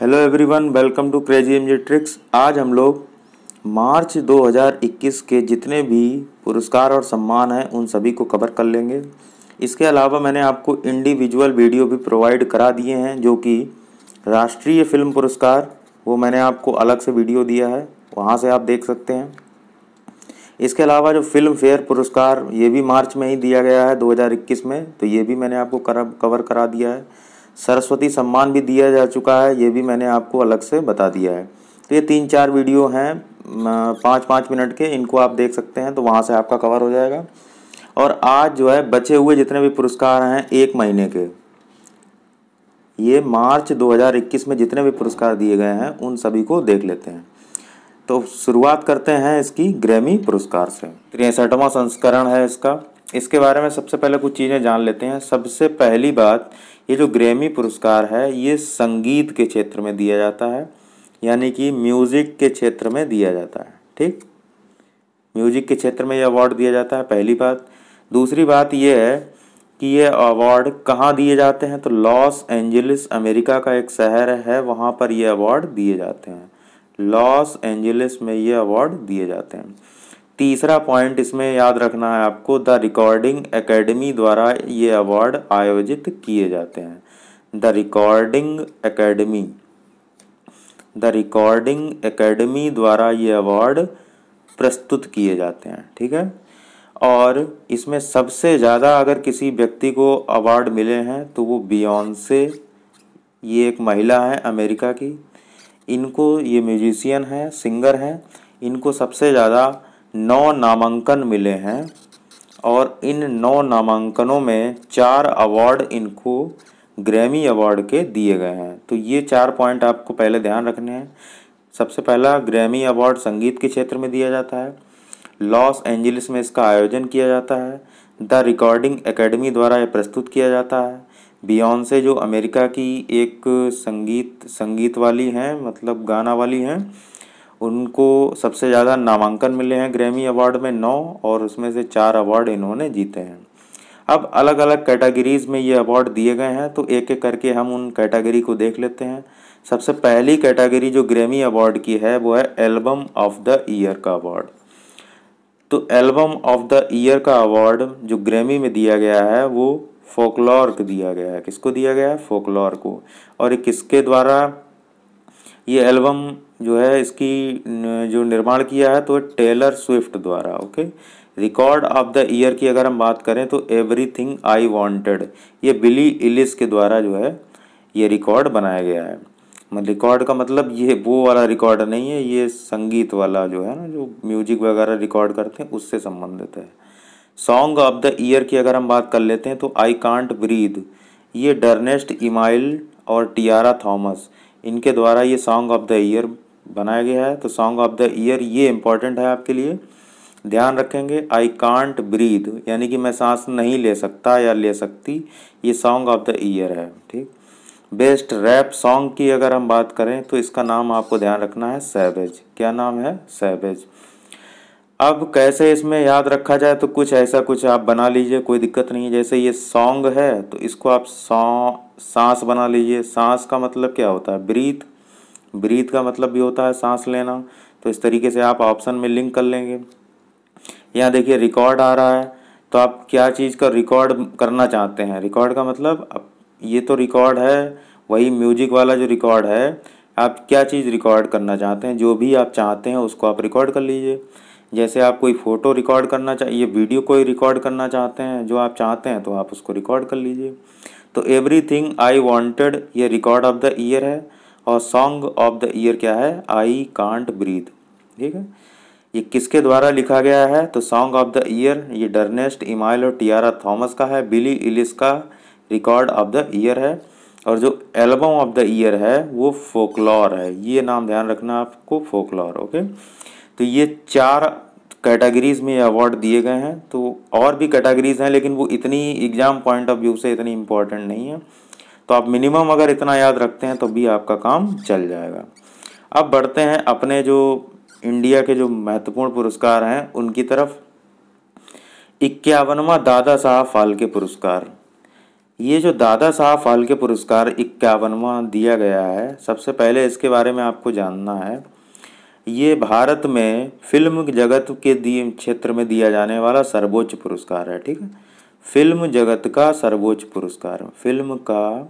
Hello everyone, welcome to crazy MJ tricks. आज हम लोग मार्च 2021 के जितने भी पुरस्कार और सम्मान हैं उन सभी को कवर कर लेंगे। इसके अलावा मैंने आपको इंडिविजुअल वीडियो भी प्रोवाइड करा दिए हैं, जो कि राष्ट्रीय फिल्म पुरस्कार वो मैंने आपको अलग से वीडियो दिया है, वहाँ से आप देख सकते हैं। इसके अलावा जो फिल्म फेयर पुरस्कार ये भी मार्च में ही दिया गया है 2021 में, तो ये भी मैंने आपको कवर करा दिया है। सरस्वती सम्मान भी दिया जा चुका है, ये भी मैंने आपको अलग से बता दिया है। तो ये 3-4 वीडियो हैं 5-5 मिनट के, इनको आप देख सकते हैं, तो वहाँ से आपका कवर हो जाएगा। और आज जो है बचे हुए जितने भी पुरस्कार हैं 1 महीने के, ये मार्च 2021 में जितने भी पुरस्कार दिए गए हैं उन सभी को देख लेते हैं। तो शुरुआत करते हैं इसकी ग्रैमी पुरस्कार से। 63वां संस्करण है इसका। इसके बारे में सबसे पहले कुछ चीज़ें जान लेते हैं। सबसे पहली बात, ये जो ग्रैमी पुरस्कार है ये संगीत के क्षेत्र में दिया जाता है, यानी कि म्यूज़िक के क्षेत्र में दिया जाता है। ठीक, म्यूज़िक के क्षेत्र में ये अवार्ड दिया जाता है, पहली बात। दूसरी बात ये है कि ये अवार्ड कहाँ दिए जाते हैं, तो लॉस एंजलिस अमेरिका का एक शहर है, वहाँ पर ये अवार्ड दिए जाते हैं। लॉस एंजलिस में ये अवार्ड दिए जाते हैं। तीसरा पॉइंट इसमें याद रखना है आपको, द रिकॉर्डिंग एकेडमी द्वारा ये अवार्ड आयोजित किए जाते हैं। द रिकॉर्डिंग एकेडमी द्वारा ये अवार्ड प्रस्तुत किए जाते हैं। ठीक है, और इसमें सबसे ज़्यादा अगर किसी व्यक्ति को अवार्ड मिले हैं तो वो बियॉन्से, ये एक महिला है अमेरिका की। इनको, ये म्यूजिशियन है, सिंगर हैं, इनको सबसे ज़्यादा 9 नामांकन मिले हैं और इन 9 नामांकनों में 4 अवार्ड इनको ग्रैमी अवार्ड के दिए गए हैं। तो ये 4 पॉइंट आपको पहले ध्यान रखने हैं। सबसे पहला, ग्रैमी अवार्ड संगीत के क्षेत्र में दिया जाता है, लॉस एंजलिस में इसका आयोजन किया जाता है, द रिकॉर्डिंग एकेडमी द्वारा ये प्रस्तुत किया जाता है, बियॉन्से जो अमेरिका की एक संगीत वाली हैं, मतलब गाना वाली हैं, उनको सबसे ज़्यादा नामांकन मिले हैं ग्रैमी अवार्ड में 9, और उसमें से 4 अवार्ड इन्होंने जीते हैं। अब अलग अलग कैटेगरीज़ में ये अवार्ड दिए गए हैं, तो एक एक करके हम उन कैटेगरी को देख लेते हैं। सबसे पहली कैटेगरी जो ग्रैमी अवार्ड की है वो है एल्बम ऑफ द ईयर का अवार्ड। तो एल्बम ऑफ द ईयर का अवार्ड जो ग्रैमी में दिया गया है वो फोकलोर को दिया गया है। किसको दिया गया है? फोकलोर को। और ये किसके द्वारा ये एल्बम जो है इसकी जो निर्माण किया है तो टेलर स्विफ्ट द्वारा। Okay, record of the year की अगर हम बात करें तो एवरीथिंग आई वांटेड, ये बिली इलिश के द्वारा जो है ये रिकॉर्ड बनाया गया है। रिकॉर्ड का मतलब ये वो वाला रिकॉर्ड नहीं है, ये संगीत वाला जो है ना, जो म्यूजिक वगैरह रिकॉर्ड करते हैं उससे संबंधित है। सॉन्ग ऑफ द ईयर की अगर हम बात कर लेते हैं तो आई कांट ब्रीद, ये डर्नेस्ट इमाइल और टियारा थॉमस, इनके द्वारा ये सॉन्ग ऑफ द ईयर बनाया गया है। तो सॉन्ग ऑफ द ईयर ये इम्पोर्टेंट है आपके लिए, ध्यान रखेंगे। आई कांट ब्रीद यानी कि मैं सांस नहीं ले सकता या ले सकती, ये सॉन्ग ऑफ द ईयर है। ठीक, बेस्ट रैप सॉन्ग की अगर हम बात करें तो इसका नाम आपको ध्यान रखना है सैवेज। क्या नाम है? सैवेज। अब कैसे इसमें याद रखा जाए, तो कुछ ऐसा कुछ आप बना लीजिए, कोई दिक्कत नहीं है। जैसे ये सॉन्ग है तो इसको आप सांस बना लीजिए। सांस का मतलब क्या होता है? ब्रीथ। ब्रीथ का मतलब भी होता है सांस लेना। तो इस तरीके से आप ऑप्शन में लिंक कर लेंगे। यहाँ देखिए रिकॉर्ड आ रहा है, तो आप क्या चीज़ का रिकॉर्ड करना चाहते हैं? रिकॉर्ड का मतलब अब ये तो रिकॉर्ड है, वही म्यूजिक वाला जो रिकॉर्ड है, आप क्या चीज़ रिकॉर्ड करना चाहते हैं? जो भी आप चाहते हैं उसको आप रिकॉर्ड कर लीजिए। जैसे आप कोई फ़ोटो रिकॉर्ड करना चाहिए, वीडियो कोई रिकॉर्ड करना चाहते हैं, जो आप चाहते हैं तो आप उसको रिकॉर्ड कर लीजिए। तो एवरीथिंग आई वांटेड ये रिकॉर्ड ऑफ द ईयर है, और सॉन्ग ऑफ द ईयर क्या है? I can't breathe. ठीक है, ये किसके द्वारा लिखा गया है? तो सॉन्ग ऑफ द ईयर ये डर्नेस्ट इमाइल और टियारा थॉमस का है, बिली इलिश का रिकॉर्ड ऑफ द ईयर है, और जो एल्बम ऑफ द ईयर है वो फोकलोर है। ये नाम ध्यान रखना आपको, फोकलोर। ओके, तो ये 4 कैटेगरीज में अवार्ड दिए गए हैं। तो और भी कैटेगरीज हैं, लेकिन वो इतनी एग्जाम पॉइंट ऑफ व्यू से इतनी इम्पोर्टेंट नहीं है। तो आप मिनिमम अगर इतना याद रखते हैं तो भी आपका काम चल जाएगा। अब बढ़ते हैं अपने जो इंडिया के जो महत्वपूर्ण पुरस्कार हैं उनकी तरफ। 51वां दादा साहब फाल्के पुरस्कार, ये जो दादा साहब फाल्के पुरस्कार 51वां दिया गया है, सबसे पहले इसके बारे में आपको जानना है। ये भारत में फिल्म जगत के दिए क्षेत्र में दिया जाने वाला सर्वोच्च पुरस्कार है, ठीक है। फिल्म जगत का सर्वोच्च पुरस्कार, फिल्म का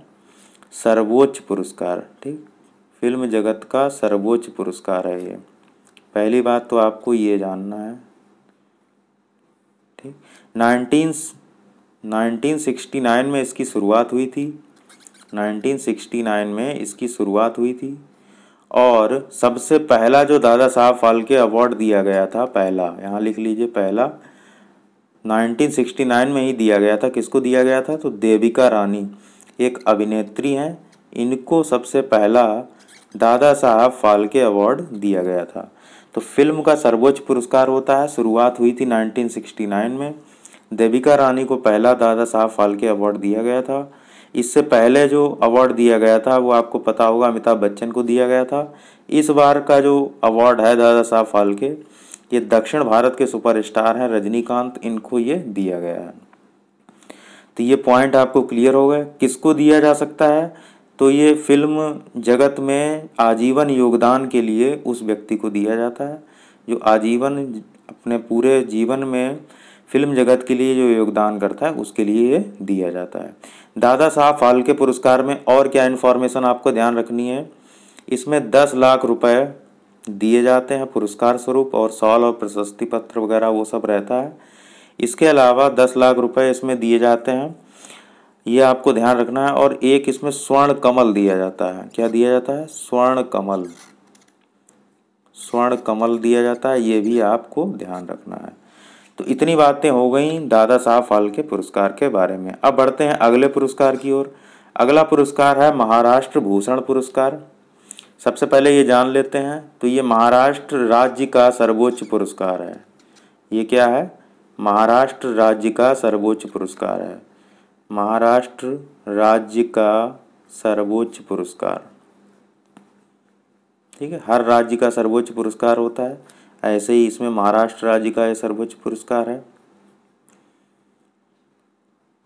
सर्वोच्च पुरस्कार, ठीक। फिल्म जगत का सर्वोच्च पुरस्कार है ये। पहली बात तो आपको ये जानना है, ठीक। 1969 में इसकी शुरुआत हुई थी। 1969 में इसकी शुरुआत हुई थी और सबसे पहला जो दादा साहब फाल्के अवार्ड दिया गया था, पहला, यहाँ लिख लीजिए, पहला 1969 में ही दिया गया था। किसको दिया गया था? तो देविका रानी एक अभिनेत्री हैं, इनको सबसे पहला दादा साहब फाल्के अवार्ड दिया गया था। तो फिल्म का सर्वोच्च पुरस्कार होता है, शुरुआत हुई थी 1969 में। देविका रानी को पहला दादा साहब फाल्के अवार्ड दिया गया था। इससे पहले जो अवार्ड दिया गया था वो आपको पता होगा, अमिताभ बच्चन को दिया गया था। इस बार का जो अवार्ड है दादा साहब फाल्के, ये दक्षिण भारत के सुपरस्टार हैं रजनीकांत, इनको ये दिया गया है। तो ये पॉइंट आपको क्लियर हो गए। किसको दिया जा सकता है? तो ये फिल्म जगत में आजीवन योगदान के लिए उस व्यक्ति को दिया जाता है जो आजीवन अपने पूरे जीवन में फिल्म जगत के लिए जो योगदान करता है उसके लिए ये दिया जाता है। दादा साहब फाल्के पुरस्कार में और क्या इन्फॉर्मेशन आपको ध्यान रखनी है, इसमें 10 लाख रुपए दिए जाते हैं पुरस्कार स्वरूप और शॉल और प्रशस्ति पत्र वगैरह वो सब रहता है। इसके अलावा 10 लाख रुपए इसमें दिए जाते हैं, ये आपको ध्यान रखना है। और एक इसमें स्वर्ण कमल दिया जाता है। क्या दिया जाता है? स्वर्ण कमल, स्वर्ण कमल दिया जाता है, ये भी आपको ध्यान रखना है। तो इतनी बातें हो गई दादा साहब फाल्के पुरस्कार के बारे में। अब बढ़ते हैं अगले पुरस्कार की ओर। अगला पुरस्कार है महाराष्ट्र भूषण पुरस्कार। सबसे पहले ये जान लेते हैं, तो ये महाराष्ट्र राज्य का सर्वोच्च पुरस्कार है। ये क्या है? महाराष्ट्र राज्य का सर्वोच्च पुरस्कार है। महाराष्ट्र राज्य का सर्वोच्च पुरस्कार, ठीक है। हर राज्य का सर्वोच्च पुरस्कार होता है, ऐसे ही इसमें महाराष्ट्र राज्य का ये सर्वोच्च पुरस्कार है,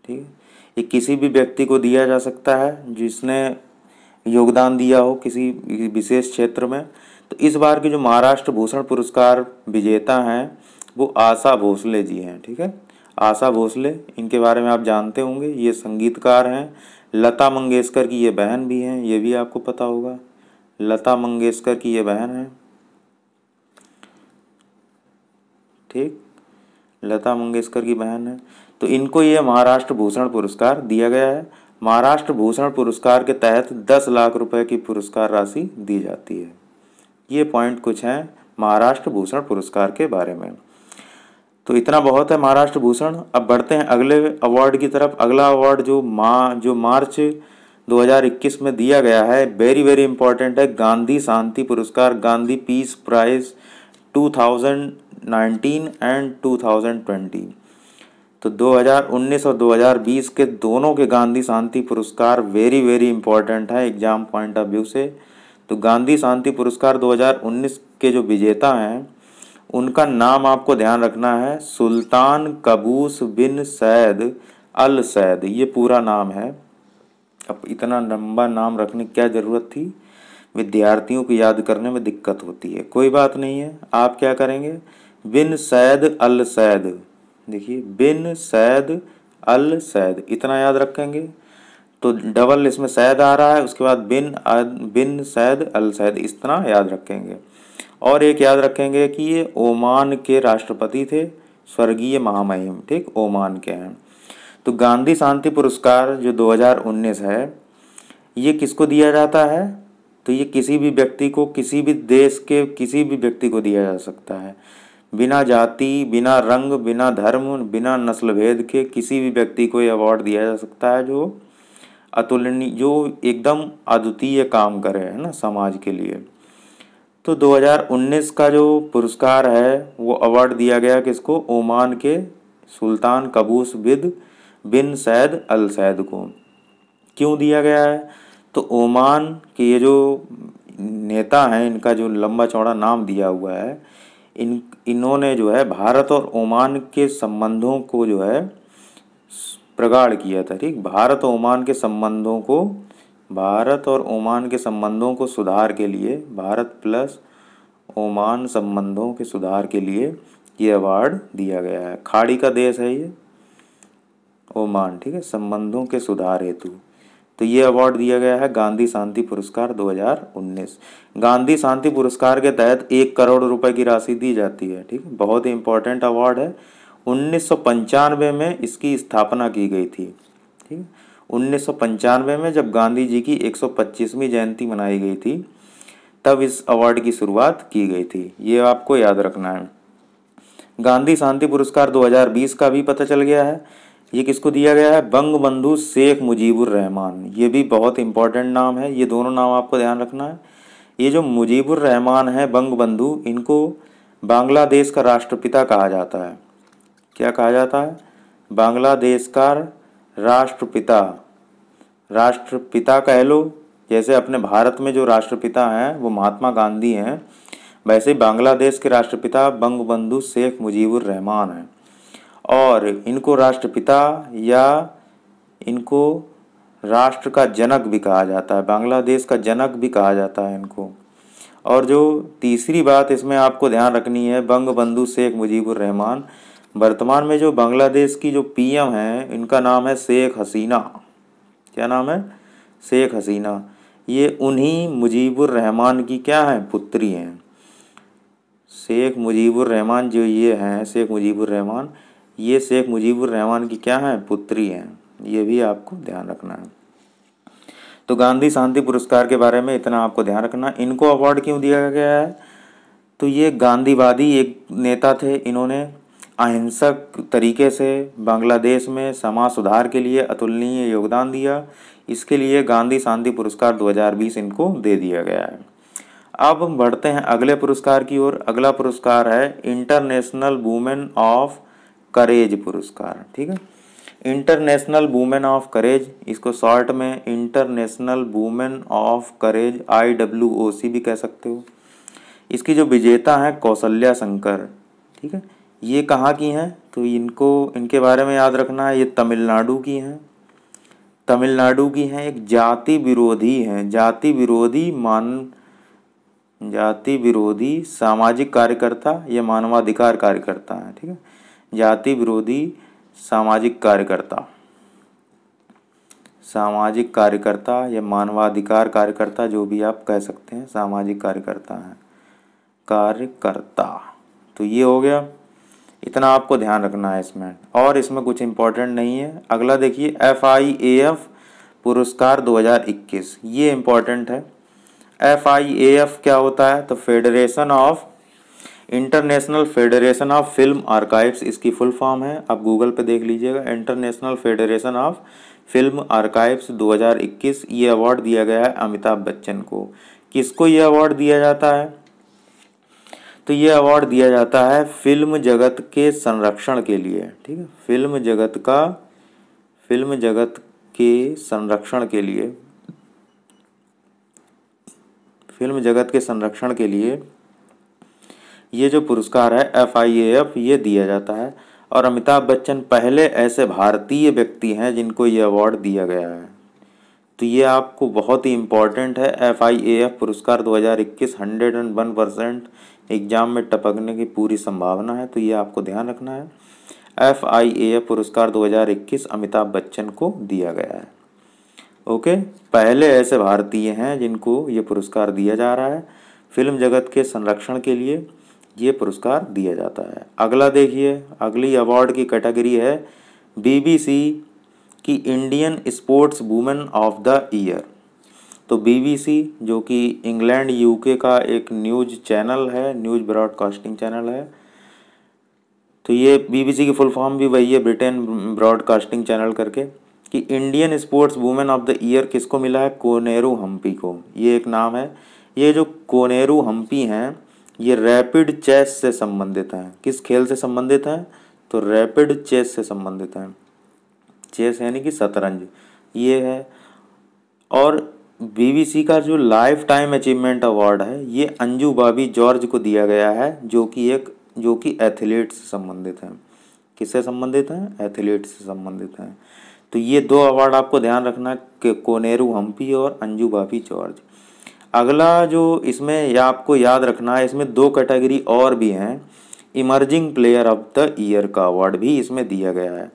ठीक है। ये किसी भी व्यक्ति को दिया जा सकता है जिसने योगदान दिया हो किसी विशेष क्षेत्र में। तो इस बार के जो महाराष्ट्र भूषण पुरस्कार विजेता हैं वो आशा भोसले जी हैं, ठीक है। आशा भोसले, इनके बारे में आप जानते होंगे, ये संगीतकार हैं। लता मंगेशकर की ये बहन भी हैं, ये भी आपको पता होगा। लता मंगेशकर की ये बहन है, ठीक, लता मंगेशकर की बहन है। तो इनको ये महाराष्ट्र भूषण पुरस्कार दिया गया है। महाराष्ट्र भूषण पुरस्कार के तहत 10 लाख रुपए की पुरस्कार राशि दी जाती है। ये पॉइंट कुछ हैं महाराष्ट्र भूषण पुरस्कार के बारे में। तो इतना बहुत है महाराष्ट्र भूषण। अब बढ़ते हैं अगले अवार्ड की तरफ। अगला अवार्ड जो मार्च 2021 में दिया गया है, वेरी वेरी इंपॉर्टेंट है, गांधी शांति पुरस्कार, गांधी पीस प्राइज 2019 एंड 2020। तो 2019 और 2020 के दोनों के गांधी शांति पुरस्कार वेरी वेरी इंपॉर्टेंट है एग्जाम पॉइंट ऑफ व्यू से। तो गांधी शांति पुरस्कार 2019 के जो विजेता हैं उनका नाम आपको ध्यान रखना है, सुल्तान कबूस बिन सैद अल सैद, ये पूरा नाम है। अब इतना लंबा नाम रखने की क्या ज़रूरत थी, विद्यार्थियों को याद करने में दिक्कत होती है, कोई बात नहीं है। आप क्या करेंगे, बिन सैद अल सैद, देखिए बिन सैद अल सैद, इतना याद रखेंगे। तो डबल इसमें सैद आ रहा है, उसके बाद बिन सैद अल सैद, इतना याद रखेंगे। और एक याद रखेंगे कि ये ओमान के राष्ट्रपति थे, स्वर्गीय महामहिम, ठीक, ओमान के हैं। तो गांधी शांति पुरस्कार जो 2019 है ये किसको दिया जाता है, तो ये किसी भी व्यक्ति को, किसी भी देश के किसी भी व्यक्ति को दिया जा सकता है, बिना जाति, बिना रंग, बिना धर्म, बिना नस्ल भेद के किसी भी व्यक्ति को ये अवार्ड दिया जा सकता है जो अतुलनीय, जो एकदम अद्वितीय काम करे, है ना, समाज के लिए। तो 2019 का जो पुरस्कार है वो अवार्ड दिया गया किसको, ओमान के सुल्तान कबूस बिन सैद अल सैद को। क्यों दिया गया है, तो ओमान के ये जो नेता हैं इनका जो लंबा चौड़ा नाम दिया हुआ है, इन्होंने जो है भारत और ओमान के संबंधों को जो है प्रगाढ़ किया था। ठीक, भारत और ओमान के संबंधों को सुधार के लिए, भारत प्लस ओमान संबंधों के सुधार के लिए ये अवार्ड दिया गया है। खाड़ी का देश है ये ओमान, ठीक है, संबंधों के सुधार हेतु। तो ये अवार्ड दिया गया है गांधी शांति पुरस्कार 2019। गांधी शांति पुरस्कार के तहत 1 करोड़ रुपए की राशि दी जाती है। ठीक है, बहुत ही इंपॉर्टेंट अवार्ड है। 1995 में इसकी स्थापना की गई थी। ठीक है, 1995 में जब गांधी जी की 125वीं जयंती मनाई गई थी, तब इस अवार्ड की शुरुआत की गई थी। ये आपको याद रखना है। गांधी शांति पुरस्कार 2020 का भी पता चल गया है। ये किसको दिया गया है? बंगबंधु शेख मुजीबुर रहमान। ये भी बहुत इंपॉर्टेंट नाम है, ये दोनों नाम आपको ध्यान रखना है। ये जो मुजीबुर रहमान है बंगबंधु, इनको बांग्लादेश का राष्ट्रपिता कहा जाता है। क्या कहा जाता है? बांग्लादेश का राष्ट्रपिता। राष्ट्रपिता कह लो, जैसे अपने भारत में जो राष्ट्रपिता हैं वो महात्मा गांधी हैं, वैसे बांग्लादेश के राष्ट्रपिता बंगबंधु शेख मुजीबुर रहमान हैं। और इनको राष्ट्रपिता या इनको राष्ट्र का जनक भी कहा जाता है, बांग्लादेश का जनक भी कहा जाता है इनको। और जो तीसरी बात इसमें आपको ध्यान रखनी है, बंगबंधु शेख मुजीबुर रहमान, वर्तमान में जो बांग्लादेश की जो पीएम हैं, इनका नाम है शेख हसीना। क्या नाम है? शेख हसीना। ये उन्हीं मुजीबुर रहमान की क्या है? पुत्री हैं। शेख मुजीबुर रहमान जो ये हैं, शेख मुजीबुर रहमान, ये शेख मुजीबुर रहमान की क्या है? पुत्री हैं। ये भी आपको ध्यान रखना है। तो गांधी शांति पुरस्कार के बारे में इतना आपको ध्यान रखना। इनको अवार्ड क्यों दिया गया है? तो ये गांधीवादी एक नेता थे। इन्होंने अहिंसक तरीके से बांग्लादेश में समाज सुधार के लिए अतुलनीय योगदान दिया। इसके लिए गांधी शांति पुरस्कार 2020 इनको दे दिया गया है। अब हम बढ़ते हैं अगले पुरस्कार की ओर। अगला पुरस्कार है इंटरनेशनल वुमेन ऑफ करेज पुरस्कार। ठीक है, इंटरनेशनल वुमेन ऑफ करेज, इसको शॉर्ट में international women of courage IWOC भी कह सकते हो। इसकी जो विजेता हैं कौशल्या शंकर। ठीक है, ये कहाँ की हैं? तो इनके बारे में याद रखना है, ये तमिलनाडु की हैं। तमिलनाडु की हैं, एक जाति विरोधी हैं, जाति विरोधी सामाजिक कार्यकर्ता या मानवाधिकार कार्यकर्ता है। ठीक है, जाति विरोधी सामाजिक कार्यकर्ता या मानवाधिकार कार्यकर्ता, जो भी आप कह सकते हैं, सामाजिक कार्यकर्ता। तो ये हो गया, इतना आपको ध्यान रखना है इसमें, और इसमें कुछ इंपॉर्टेंट नहीं है। अगला देखिए FIAF पुरस्कार 2021, ये इंपॉर्टेंट है। FIAF क्या होता है? तो international federation of film archives इसकी फुल फॉर्म है। आप गूगल पे देख लीजिएगा, international federation of film archives 2021। ये अवार्ड दिया गया है अमिताभ बच्चन को। किसको ये अवार्ड दिया जाता है? तो ये अवार्ड दिया जाता है फिल्म जगत के संरक्षण के लिए। ठीक है, फिल्म जगत के संरक्षण के लिए ये जो पुरस्कार है FIAF, ये दिया जाता है। और अमिताभ बच्चन पहले ऐसे भारतीय व्यक्ति हैं जिनको ये अवार्ड दिया गया है। तो ये आपको बहुत ही इम्पोर्टेंट है। FIAF पुरस्कार 2021 101% एग्जाम में टपकने की पूरी संभावना है, तो ये आपको ध्यान रखना है। FIAF पुरस्कार 2021 अमिताभ बच्चन को दिया गया है। ओके, पहले ऐसे भारतीय हैं जिनको ये पुरस्कार दिया जा रहा है। फिल्म जगत के संरक्षण के लिए ये पुरस्कार दिया जाता है। अगला देखिए, अगली अवार्ड की कैटेगरी है BBC की Indian sports women of the year. तो BBC जो कि इंग्लैंड UK का एक न्यूज़ चैनल है, न्यूज़ ब्रॉडकास्टिंग चैनल है। तो ये BBC की फुल फॉर्म भी वही है, ब्रिटेन ब्रॉडकास्टिंग चैनल करके। कि Indian sports women of the year किसको मिला है? कोनेरू हम्पी को। ये एक नाम है। ये जो कोनेरू हम्पी हैं, ये रैपिड चेस से संबंधित हैं। किस खेल से संबंधित हैं? तो रैपिड चेस से संबंधित हैं। चेस यानी कि शतरंज, ये है। और BBC का जो लाइफ टाइम अचीवमेंट अवार्ड है, ये अंजू बॉबी जॉर्ज को दिया गया है, जो कि एथलीट से संबंधित हैं। किससे संबंधित हैं? एथलीट से संबंधित हैं। तो ये दो अवार्ड आपको ध्यान रखना है, कोनेरू हम्पी और अंजू बॉबी जॉर्ज। अगला जो इसमें आपको याद रखना है, इसमें दो कैटेगरी और भी हैं। Emerging player of the year का अवार्ड भी इसमें दिया गया है।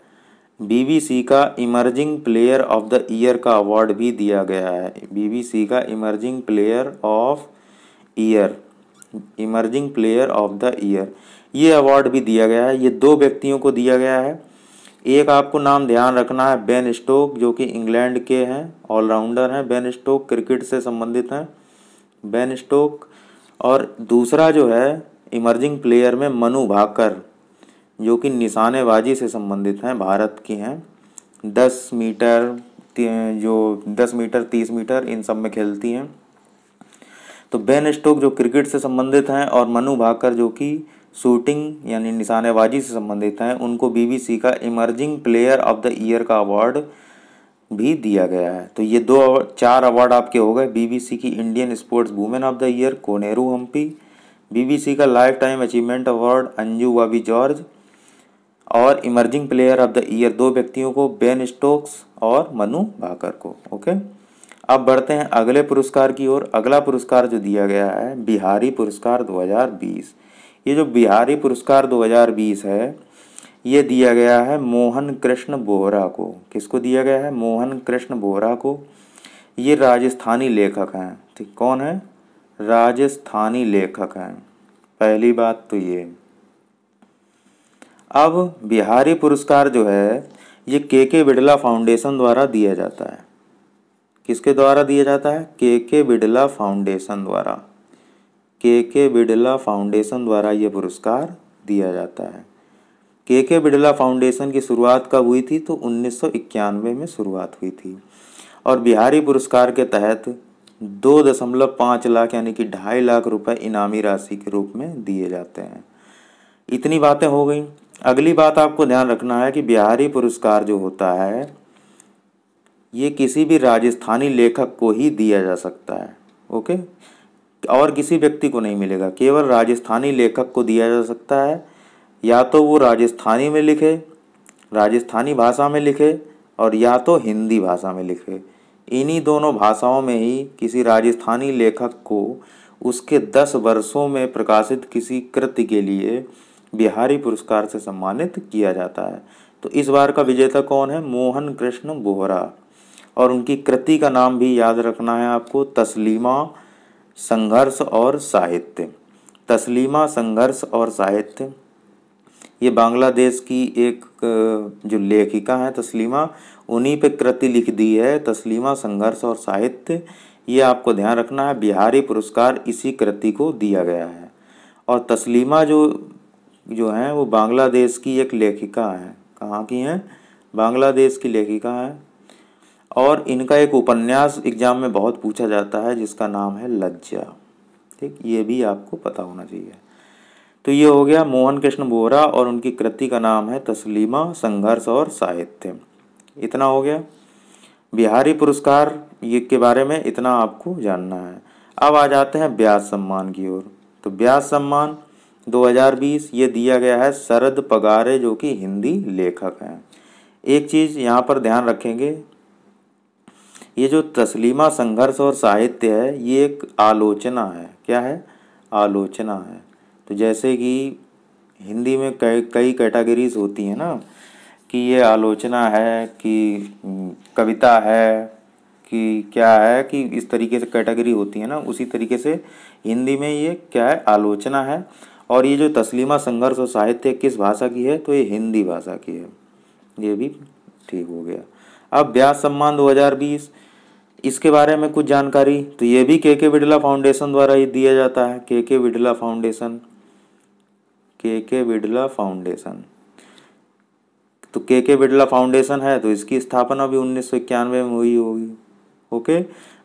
बीबीसी का emerging player of the year का अवार्ड भी दिया गया है। बीबीसी का emerging player of year, emerging player of the year, ये अवार्ड भी दिया गया है। ये दो व्यक्तियों को दिया गया है। एक आपको नाम ध्यान रखना है, बेन स्टोक, जो कि इंग्लैंड के हैं, ऑलराउंडर हैं। बेन स्टोक क्रिकेट से संबंधित हैं, बेन स्टोक। और दूसरा जो है इमर्जिंग प्लेयर में मनु भाकर, जो कि निशानेबाजी से संबंधित हैं, भारत की हैं। 10 मीटर, जो 10 मीटर 30 मीटर इन सब में खेलती हैं। तो बेन स्टोक जो क्रिकेट से संबंधित हैं और मनु भाकर जो कि शूटिंग यानी निशानेबाजी से संबंधित हैं, उनको बीबीसी का emerging player of the year का अवार्ड भी दिया गया है। तो ये 4 अवार्ड आपके हो गए। बीबीसी की Indian sports women of the year Koneru Humpy, BBC का life time achievement award Anju Bobby George, और emerging player of the year दो व्यक्तियों को, बेन स्टोक्स और मनु भाकर को। ओके, अब बढ़ते हैं अगले पुरस्कार की ओर। अगला पुरस्कार जो दिया गया है बिहारी पुरस्कार 2020। ये जो बिहारी पुरस्कार 2020 है, ये दिया गया है मोहन कृष्ण बोहरा को। किसको दिया गया है? मोहन कृष्ण बोहरा को। ये राजस्थानी लेखक हैं। ठीक, कौन है? राजस्थानी लेखक हैं। पहली बात तो ये। अब बिहारी पुरस्कार जो है ये के बिड़ला फाउंडेशन द्वारा दिया जाता है। किसके द्वारा दिया जाता है? के बिड़ला फाउंडेशन द्वारा। के बिड़ला फाउंडेशन द्वारा ये पुरस्कार दिया जाता है। के बिड़ला फाउंडेशन की शुरुआत कब हुई थी? तो 1991 में शुरुआत हुई थी। और बिहारी पुरस्कार के तहत 2.5 लाख यानी कि 2.5 लाख रुपए इनामी राशि के रूप में दिए जाते हैं। इतनी बातें हो गई। अगली बात आपको ध्यान रखना है कि बिहारी पुरस्कार जो होता है ये किसी भी राजस्थानी लेखक को ही दिया जा सकता है। ओके, और किसी व्यक्ति को नहीं मिलेगा, केवल राजस्थानी लेखक को दिया जा सकता है। या तो वो राजस्थानी में लिखे, राजस्थानी भाषा में लिखे, और या तो हिंदी भाषा में लिखे। इन्हीं दोनों भाषाओं में ही किसी राजस्थानी लेखक को उसके 10 वर्षों में प्रकाशित किसी कृति के लिए बिहारी पुरस्कार से सम्मानित किया जाता है। तो इस बार का विजेता कौन है? मोहन कृष्ण बोहरा। और उनकी कृति का नाम भी याद रखना है आपको, तस्लीमा संघर्ष और साहित्य। तस्लीमा संघर्ष और साहित्य, ये बांग्लादेश की एक जो लेखिका है तस्लीमा, उन्हीं पे कृति लिख दी है, तस्लीमा संघर्ष और साहित्य। ये आपको ध्यान रखना है, बिहारी पुरस्कार इसी कृति को दिया गया है। और तस्लीमा जो हैं वो बांग्लादेश की एक लेखिका हैं। कहाँ की हैं? बांग्लादेश की लेखिका हैं। और इनका एक उपन्यास एग्जाम में बहुत पूछा जाता है जिसका नाम है लज्जा। ठीक, ये भी आपको पता होना चाहिए। तो ये हो गया मोहन कृष्ण बोहरा और उनकी कृति का नाम है तस्लीमा संघर्ष और साहित्य। इतना हो गया बिहारी पुरस्कार ये के बारे में, इतना आपको जानना है। अब आ जाते हैं व्यास सम्मान की ओर। तो व्यास सम्मान 2020 ये दिया गया है शरद पगारे, जो कि हिंदी लेखक हैं। एक चीज़ यहाँ पर ध्यान रखेंगे, ये जो तस्लीमा संघर्ष और साहित्य है ये एक आलोचना है। क्या है? आलोचना है। तो जैसे कि हिंदी में कई कैटेगरीज होती हैं ना, कि ये आलोचना है कि कविता है कि क्या है, कि इस तरीके से कैटेगरी होती है ना, उसी तरीके से हिंदी में ये क्या है? आलोचना है। और ये जो तस्लीमा संघर्ष और साहित्य किस भाषा की है? तो ये हिंदी भाषा की है। ये भी ठीक हो गया। अब व्यास सम्मान 2020 इसके बारे में कुछ जानकारी, तो ये भी के बिड़ला फाउंडेशन द्वारा ही दिया जाता है। के बिड़ला फाउंडेशन, के बिड़ला फाउंडेशन। तो के बिड़ला फाउंडेशन है तो इसकी स्थापना भी 1991 में हुई होगी। ओके,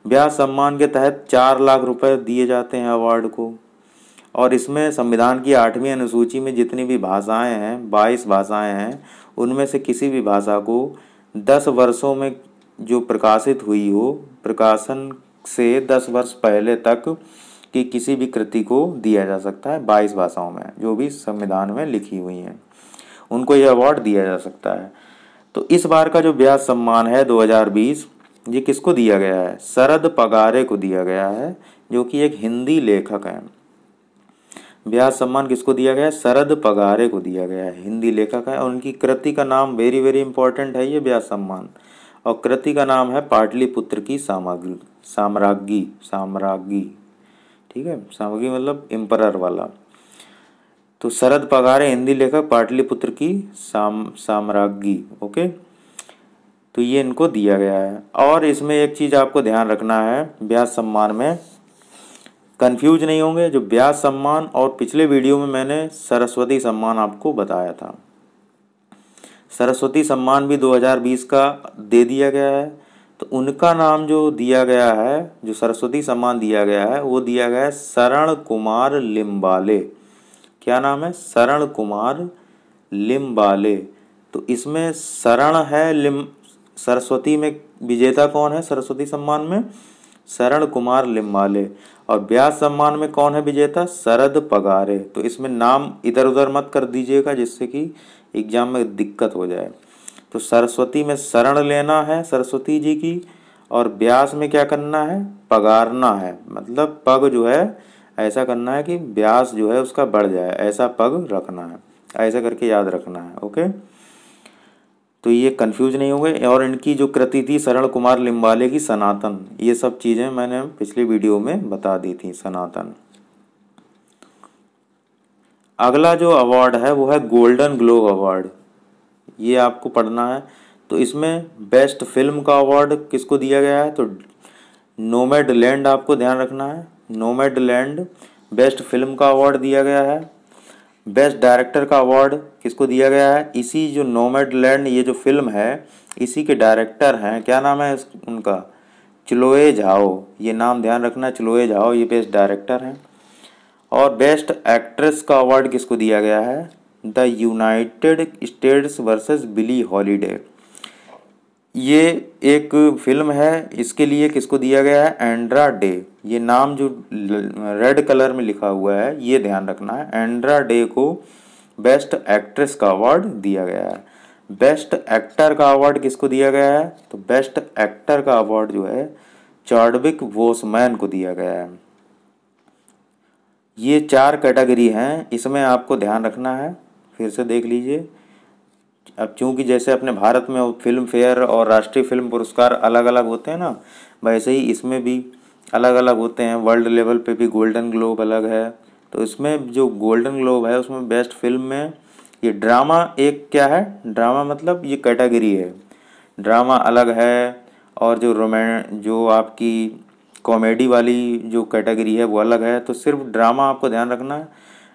व्यास सम्मान के तहत 4 लाख रुपए दिए जाते हैं अवार्ड को। और इसमें संविधान की 8वीं अनुसूची में जितनी भी भाषाएं हैं, 22 भाषाएं हैं, उनमें से किसी भी भाषा को 10 वर्षों में जो प्रकाशित हुई हो, प्रकाशन से 10 वर्ष पहले तक की किसी भी कृति को दिया जा सकता है। 22 भाषाओं में जो भी संविधान में लिखी हुई हैं उनको यह अवार्ड दिया जा सकता है। तो तो इस बार का जो व्यास सम्मान है 2020, ये किसको दिया गया है? शरद पगारे को दिया गया है, जो कि एक हिंदी लेखक हैं। व्यास सम्मान किसको दिया गया है? शरद पगारे को दिया गया है, हिंदी लेखक है। और उनकी कृति का नाम वेरी वेरी इंपॉर्टेंट है ये व्यास सम्मान, और कृति का नाम है पाटलिपुत्र की साम्राज्ञी। साम्राज्ञी, ठीक है, साम्राज्ञी मतलब एम्परर वाला। तो शरद पगारे हिंदी लेखक, पाटलिपुत्र की साम्राज्ञी। ओके, तो ये इनको दिया गया है। और इसमें एक चीज़ आपको ध्यान रखना है, व्यास सम्मान में कंफ्यूज नहीं होंगे। जो व्यास सम्मान और पिछले वीडियो में मैंने सरस्वती सम्मान आपको बताया था, सरस्वती सम्मान भी 2020 का दे दिया गया है। तो उनका नाम जो दिया गया है, जो सरस्वती सम्मान दिया गया है, वो दिया गया है शरण कुमार लिम्बाले। क्या नाम है? शरण कुमार लिम्बाले। तो इसमें शरण है, सरस्वती में विजेता कौन है सरस्वती सम्मान में? शरण कुमार लिम्बाले। और व्यास सम्मान में कौन है विजेता? शरद पगारे। तो इसमें नाम इधर उधर मत कर दीजिएगा, जिससे कि एग्जाम में दिक्कत हो जाए। तो सरस्वती में शरण लेना है सरस्वती जी की, और व्यास में क्या करना है? पगारना है। मतलब पग जो है ऐसा करना है कि व्यास जो है उसका बढ़ जाए, ऐसा पग रखना है, ऐसा करके याद रखना है। ओके, तो ये कंफ्यूज नहीं होंगे। और इनकी जो कृति थी शरण कुमार लिम्बाले की सनातन, ये सब चीज़ें मैंने पिछली वीडियो में बता दी थी, सनातन। अगला जो अवार्ड है वो है गोल्डन ग्लोब अवार्ड, ये आपको पढ़ना है। तो इसमें बेस्ट फिल्म का अवार्ड किसको दिया गया है? तो नोमैडलैंड, आपको ध्यान रखना है, नोमैडलैंड बेस्ट फिल्म का अवार्ड दिया गया है। बेस्ट डायरेक्टर का अवार्ड किसको दिया गया है? इसी जो नोमैडलैंड ये जो फिल्म है, इसी के डायरेक्टर हैं, क्या नाम है उनका? चिलोए झाओ, ये नाम ध्यान रखना, चिलोए झाओ, ये बेस्ट डायरेक्टर हैं। और बेस्ट एक्ट्रेस का अवार्ड किसको दिया गया है? The United States versus Billie Holiday, ये एक फिल्म है, इसके लिए किसको दिया गया है? Andra day. ये नाम जो रेड कलर में लिखा हुआ है, ये ध्यान रखना है, एंड्रा डे को बेस्ट एक्ट्रेस का अवार्ड दिया गया है। बेस्ट एक्टर का अवार्ड किसको दिया गया है? तो बेस्ट एक्टर का अवार्ड जो है चॉडविक बोसमैन को दिया गया है। ये 4 कैटेगरी हैं, इसमें आपको ध्यान रखना है, फिर से देख लीजिए। अब चूंकि जैसे अपने भारत में फिल्म फेयर और राष्ट्रीय फिल्म पुरस्कार अलग अलग होते हैं ना, वैसे ही इसमें भी अलग अलग होते हैं। वर्ल्ड लेवल पे भी गोल्डन ग्लोब अलग है। तो इसमें जो गोल्डन ग्लोब है उसमें बेस्ट फिल्म में ये ड्रामा एक क्या है? ड्रामा मतलब ये कैटेगरी है, ड्रामा अलग है। और जो आपकी कॉमेडी वाली जो कैटेगरी है वो अलग है। तो सिर्फ ड्रामा आपको ध्यान रखना है।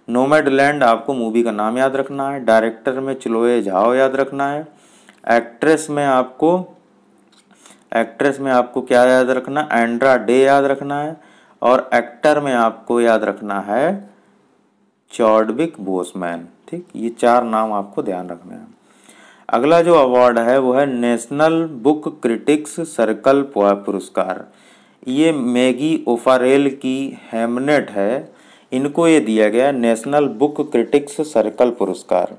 नोमैडलैंड आपको मूवी का नाम याद रखना है। डायरेक्टर में चिलोए झाओ याद रखना है। एक्ट्रेस में आपको क्या याद रखना? एंड्रा डे याद रखना है। और एक्टर में आपको याद रखना है चॉडविक बोसमैन। ठीक, ये 4 नाम आपको ध्यान रखना है। अगला जो अवार्ड है वो है नेशनल बुक क्रिटिक्स सर्कल पुरस्कार। ये मैगी ओफारेल की हेमनेट है, इनको ये दिया गया नेशनल बुक क्रिटिक्स सर्कल पुरस्कार।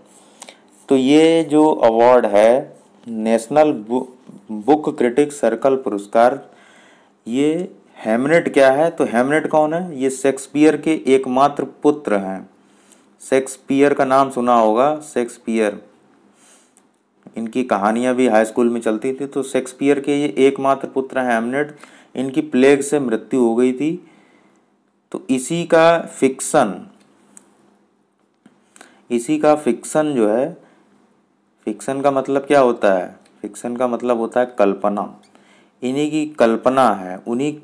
तो ये जो अवार्ड है नेशनल बुक क्रिटिक्स सर्कल पुरस्कार, ये हेमनेट क्या है? तो हेमनेट कौन है? ये शेक्सपियर के एकमात्र पुत्र हैं। शेक्सपियर का नाम सुना होगा, शेक्सपियर, इनकी कहानियां भी हाई स्कूल में चलती थी। तो शेक्सपियर के ये एकमात्र पुत्र हैं हेमनेट, इनकी प्लेग से मृत्यु हो गई थी। तो इसी का फिक्शन जो है, फिक्शन का मतलब क्या होता है? फिक्शन का मतलब होता है कल्पना। इन्हीं की कल्पना है,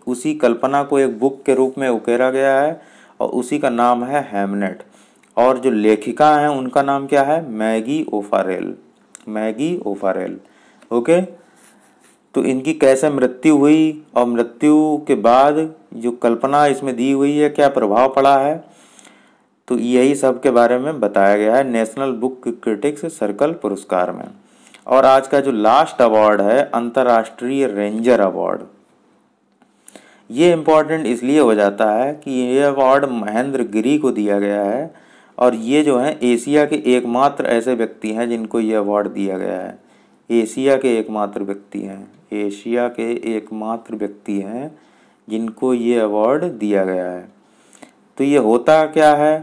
उसी कल्पना को एक बुक के रूप में उकेरा गया है, और उसी का नाम है हेमनेट। और जो लेखिका हैं उनका नाम क्या है? Maggie O'Farrell, Maggie O'Farrell. Okay, तो इनकी कैसे मृत्यु हुई और मृत्यु के बाद जो कल्पना इसमें दी हुई है क्या प्रभाव पड़ा है, तो यही सब के बारे में बताया गया है नेशनल बुक क्रिटिक्स सर्कल पुरस्कार में। और आज का जो लास्ट अवार्ड है अंतर्राष्ट्रीय रेंजर अवार्ड, ये इम्पोर्टेंट इसलिए हो जाता है कि ये अवार्ड महेंद्र गिरी को दिया गया है, और ये जो है एशिया के एकमात्र ऐसे व्यक्ति हैं जिनको ये अवार्ड दिया गया है। एशिया के एकमात्र व्यक्ति हैं, एशिया के एकमात्र व्यक्ति हैं जिनको ये अवार्ड दिया गया है। तो ये होता क्या है,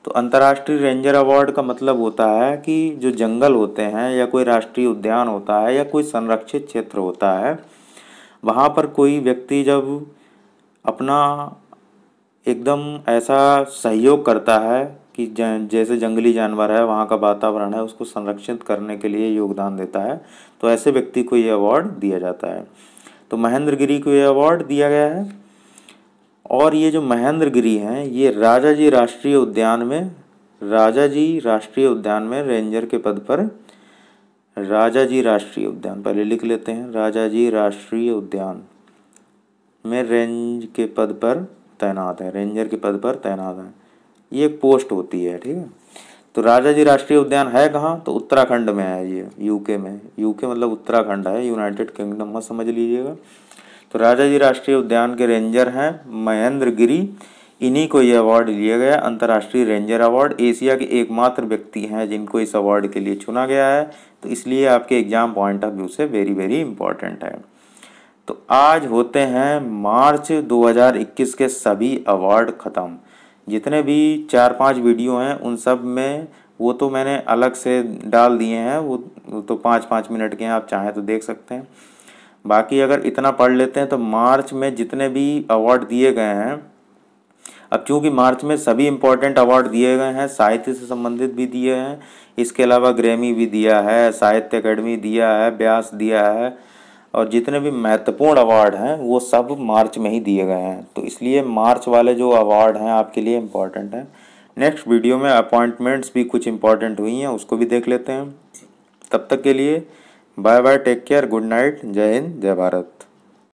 तो अंतर्राष्ट्रीय रेंजर अवार्ड का मतलब होता है कि जो जंगल होते हैं या कोई राष्ट्रीय उद्यान होता है या कोई संरक्षित क्षेत्र होता है, वहाँ पर कोई व्यक्ति जब अपना एकदम ऐसा सहयोग करता है कि जैसे जंगली जानवर है, वहाँ का वातावरण है, उसको संरक्षित करने के लिए योगदान देता है, तो ऐसे व्यक्ति को ये अवार्ड दिया जाता है। तो महेंद्र गिरी को ये अवार्ड दिया गया है। और ये जो महेंद्र गिरी हैं ये राजाजी राष्ट्रीय उद्यान में, राजाजी राष्ट्रीय उद्यान में रेंजर के पद पर, राजाजी राष्ट्रीय उद्यान पहले लिख लेते हैं, राजाजी राष्ट्रीय उद्यान में रेंज के पद पर तैनात है, रेंजर के पद पर तैनात है। ये एक पोस्ट होती है, ठीक है। तो राजाजी राष्ट्रीय उद्यान है कहाँ, तो उत्तराखंड में है ये, यूके में, यूके मतलब उत्तराखंड है, यूनाइटेड किंगडम मत समझ लीजिएगा। तो राजाजी राष्ट्रीय उद्यान के रेंजर हैं महेंद्र गिरी, इन्हीं को ये अवार्ड लिया गया, अंतर्राष्ट्रीय रेंजर अवार्ड। एशिया के एकमात्र व्यक्ति हैं जिनको इस अवार्ड के लिए चुना गया है, तो इसलिए आपके एग्जाम पॉइंट ऑफ व्यू से वेरी वेरी इंपॉर्टेंट है। तो आज होते हैं मार्च 2021 के सभी अवार्ड ख़त्म। जितने भी 4-5 वीडियो हैं उन सब में, वो तो मैंने अलग से डाल दिए हैं, वो तो 5-5 मिनट के हैं, आप चाहें तो देख सकते हैं। बाकी अगर इतना पढ़ लेते हैं तो मार्च में जितने भी अवार्ड दिए गए हैं, अब चूँकि मार्च में सभी इम्पोर्टेंट अवार्ड दिए गए हैं, साहित्य से संबंधित भी दिए हैं, इसके अलावा ग्रैमी भी दिया है, साहित्य अकेडमी दिया है, व्यास दिया है, और जितने भी महत्वपूर्ण अवार्ड हैं वो सब मार्च में ही दिए गए हैं। तो इसलिए मार्च वाले जो अवार्ड हैं आपके लिए इम्पोर्टेंट हैं। नेक्स्ट वीडियो में अपॉइंटमेंट्स भी कुछ इम्पोर्टेंट हुई हैं, उसको भी देख लेते हैं। तब तक के लिए bye bye, take care, good night, जय हिंद, जय भारत।